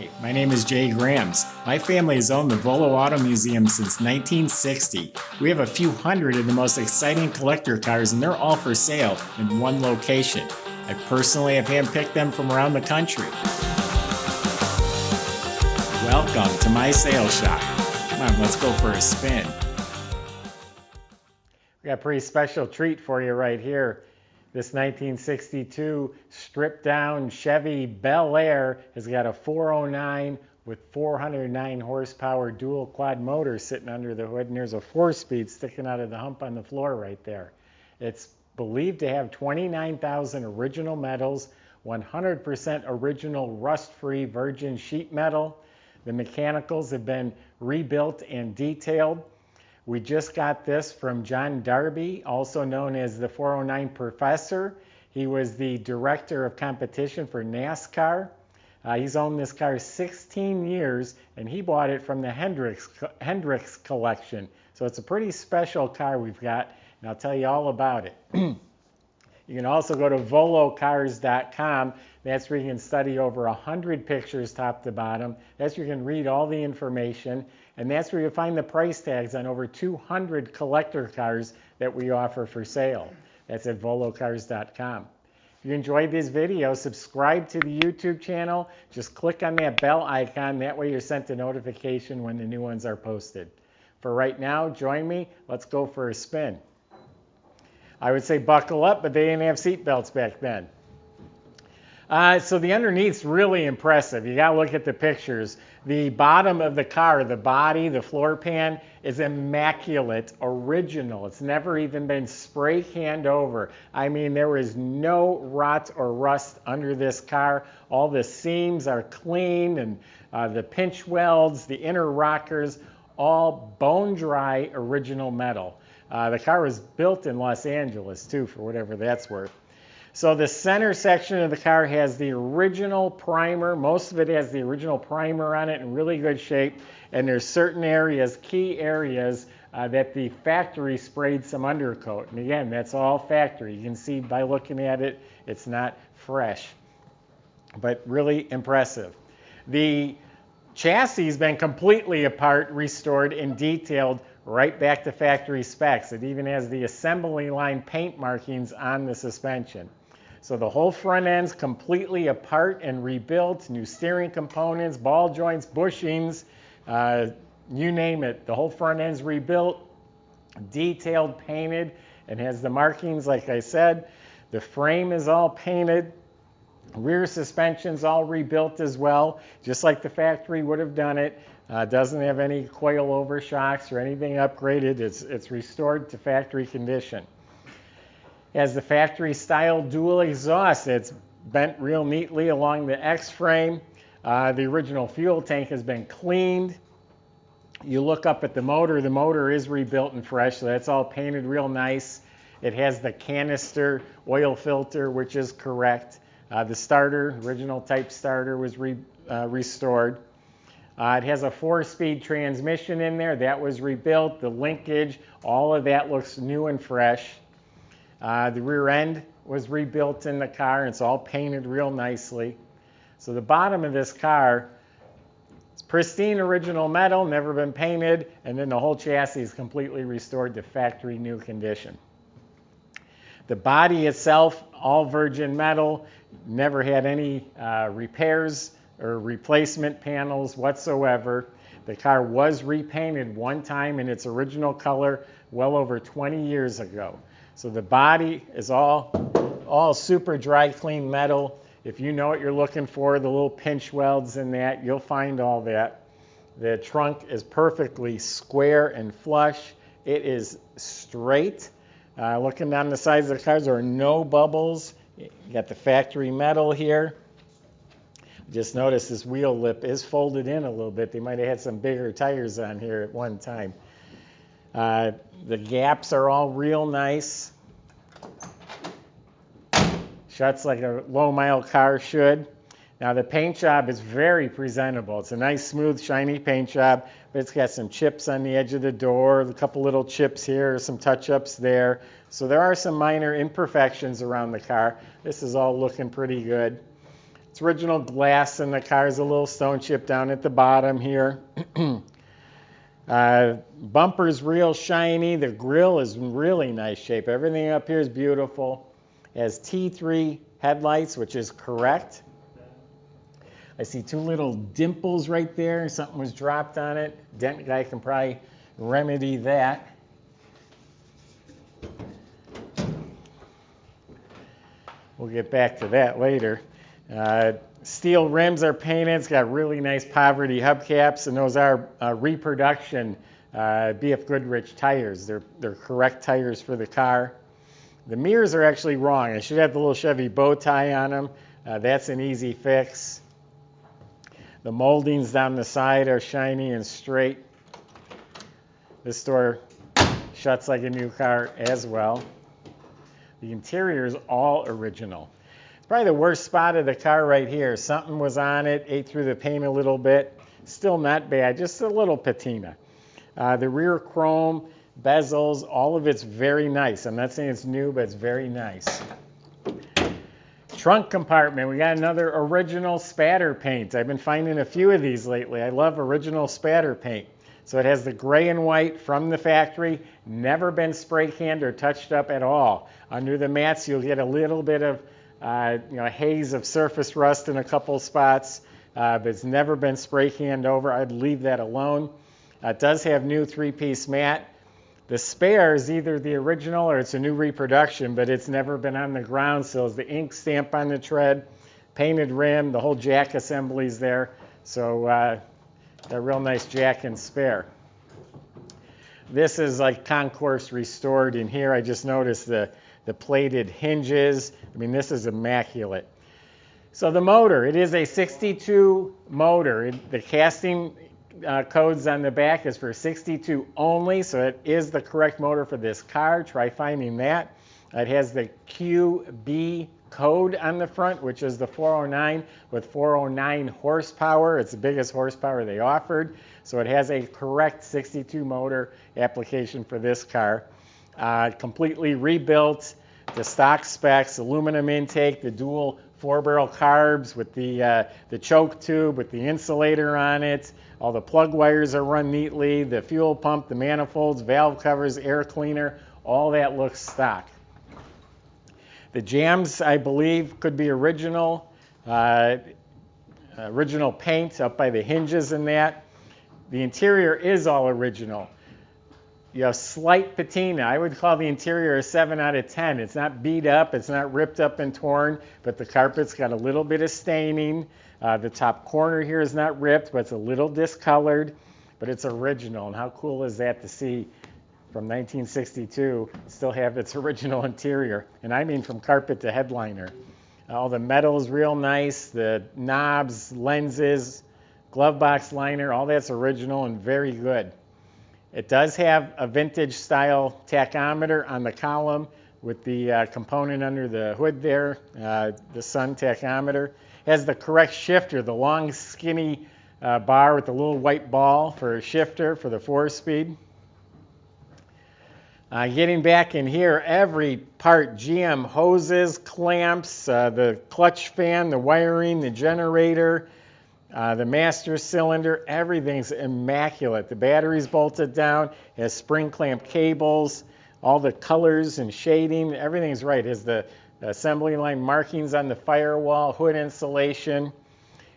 Hi, my name is Jay Grams. My family has owned the Volo Auto Museum since 1960. We have a few hundred of the most exciting collector cars, and they're all for sale in one location. I personally have handpicked them from around the country. Welcome to my sales shop. Come on, let's go for a spin. We got a pretty special treat for you right here. This 1962 stripped down Chevy Bel Air has got a 409 with 409 horsepower dual quad motor sitting under the hood, and there's a 4-speed sticking out of the hump on the floor right there. It's believed to have 29,000 original metals, 100% original rust-free virgin sheet metal. The mechanicals have been rebuilt and detailed. We just got this from John Darby, also known as the 409 Professor. He was the director of competition for NASCAR. He's owned this car 16 years, and he bought it from the Hendrick's collection. So it's a pretty special car we've got, and I'll tell you all about it. You can also go to volocars.com. That's where you can study over 100 pictures top to bottom. That's where you can read all the information. And that's where you'll find the price tags on over 200 collector cars that we offer for sale. That's at volocars.com. If you enjoyed this video, subscribe to the YouTube channel. Just click on that bell icon. That way you're sent a notification when the new ones are posted. For right now, join me. Let's go for a spin. I would say buckle up, but they didn't have seat belts back then. So the underneath's really impressive. You got to look at the pictures. The bottom of the car, the body, the floor pan is immaculate, original. It's never even been spray canned over. I mean, there is no rot or rust under this car. All the seams are clean, and the pinch welds, the inner rockers, all bone dry original metal. The car was built in Los Angeles too, for whatever that's worth. So the center section of the car has the original primer. Most of it has the original primer on it in really good shape. And there's certain areas, key areas, that the factory sprayed some undercoat. And again, that's all factory. You can see by looking at it, it's not fresh, but really impressive. The chassis has been completely apart, restored, and detailed right back to factory specs. It even has the assembly line paint markings on the suspension. So the whole front end's completely apart and rebuilt, new steering components, ball joints, bushings, you name it. The whole front end's rebuilt, detailed, painted, and has the markings like I said. The frame is all painted. Rear suspension's all rebuilt as well, just like the factory would have done it. Doesn't have any coil-over shocks or anything upgraded. It's restored to factory condition. Has the factory-style dual exhaust. It's bent real neatly along the X-frame. The original fuel tank has been cleaned. You look up at the motor is rebuilt and fresh, so that's all painted real nice. It has the canister oil filter, which is correct. The starter, original type starter, was restored. It has a 4-speed transmission in there. That was rebuilt. The linkage, all of that looks new and fresh. The rear end was rebuilt in the car. And it's all painted real nicely. So the bottom of this car, it's pristine original metal, never been painted. And then the whole chassis is completely restored to factory new condition. The body itself, all virgin metal, never had any repairs or replacement panels whatsoever. The car was repainted one time in its original color well over 20 years ago. So the body is all super dry clean metal. If you know what you're looking for, the little pinch welds in that, you'll find all that. The trunk is perfectly square and flush. It is straight. Looking down the sides of the cars, there are no bubbles. You got the factory metal here. Just notice this wheel lip is folded in a little bit. They might have had some bigger tires on here at one time. The gaps are all real nice. Shuts like a low-mile car should. Now the paint job is very presentable. It's a nice, smooth, shiny paint job, but it's got some chips on the edge of the door, a couple little chips here, some touch-ups there. So there are some minor imperfections around the car. This is all looking pretty good. It's original glass, and the car's a little stone chip down at the bottom here. Bumper's real shiny. The grill is in really nice shape. Everything up here is beautiful. It has T3 headlights, which is correct. I see two little dimples right there. Something was dropped on it. Dent guy can probably remedy that. We'll get back to that later. Steel rims are painted. It's got really nice poverty hubcaps, and those are reproduction BFGoodrich tires. They're correct tires for the car. The mirrors are actually wrong. I should have the little Chevy bow tie on them. That's an easy fix. The moldings down the side are shiny and straight. This door shuts like a new car as well. The interior is all original. It's probably the worst spot of the car right here. Something was on it, ate through the paint a little bit. Still not bad, just a little patina. The rear chrome, bezels, all of it's very nice. I'm not saying it's new, but it's very nice. Trunk compartment, we got another original spatter paint. I've been finding a few of these lately. I love original spatter paint. So it has the gray and white from the factory, never been spray canned or touched up at all. Under the mats, you'll get a little bit of haze of surface rust in a couple spots, but it's never been spray canned over. I'd leave that alone. It does have new 3-piece mat. The spare is either the original or it's a new reproduction, but it's never been on the ground, so it's the ink stamp on the tread, painted rim, the whole jack assembly's there. So a real nice jack and spare. This is like concourse restored in here. I just noticed the plated hinges. I mean, this is immaculate. So the motor, it is a 62 motor. The casting codes on the back is for 62 only, so it is the correct motor for this car. Try finding that. It has the QB code on the front, which is the 409 with 409 horsepower. It's the biggest horsepower they offered. So it has a correct 62 motor application for this car. Completely rebuilt to stock specs, aluminum intake, the dual 4-barrel carbs with the choke tube with the insulator on it. All the plug wires are run neatly. The fuel pump, the manifolds, valve covers, air cleaner, all that looks stock. The jambs, I believe, could be original paint up by the hinges and that. The interior is all original. You have slight patina. I would call the interior a 7 out of 10. It's not beat up, it's not ripped up and torn, but the carpet's got a little bit of staining. The top corner here is not ripped, but it's a little discolored, but it's original. And how cool is that to see from 1962 still have its original interior? And I mean from carpet to headliner. All the metal is real nice, the knobs, lenses, glove box liner, all that's original and very good. It does have a vintage style tachometer on the column with the component under the hood there, the sun tachometer. It has the correct shifter, the long skinny bar with the little white ball for a shifter for the 4-speed. Getting back in here, every part, GM hoses, clamps, the clutch fan, the wiring, the generator, the master cylinder, everything's immaculate. The battery's bolted down, it has spring clamp cables, all the colors and shading, everything's right. It has the assembly line markings on the firewall, hood insulation,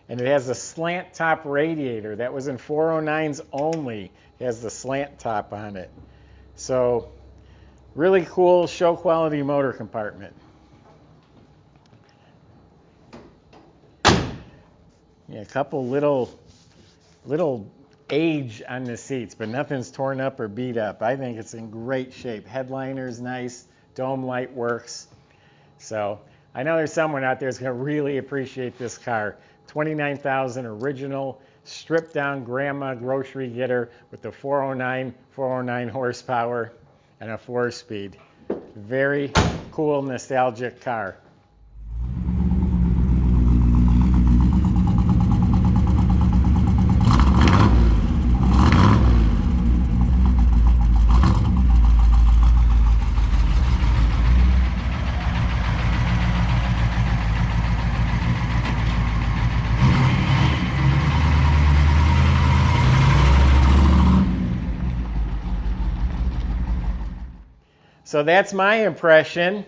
and it has a slant top radiator. That was in 409s only. It has the slant top on it. So really cool show quality motor compartment. Yeah, a couple little age on the seats, but nothing's torn up or beat up. I think it's in great shape. Headliner's nice, dome light works. So I know there's someone out there who's going to really appreciate this car. $29,000 original, stripped down grandma grocery getter with the 409 horsepower and a 4-speed. Very cool, nostalgic car. So that's my impression.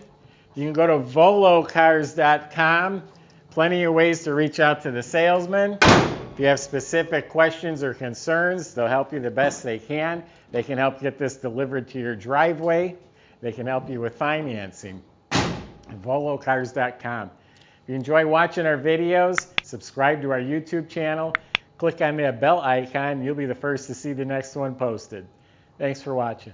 You can go to volocars.com. Plenty of ways to reach out to the salesman. If you have specific questions or concerns, they'll help you the best they can. They can help get this delivered to your driveway. They can help you with financing. volocars.com. If you enjoy watching our videos, subscribe to our YouTube channel. Click on that bell icon. You'll be the first to see the next one posted. Thanks for watching.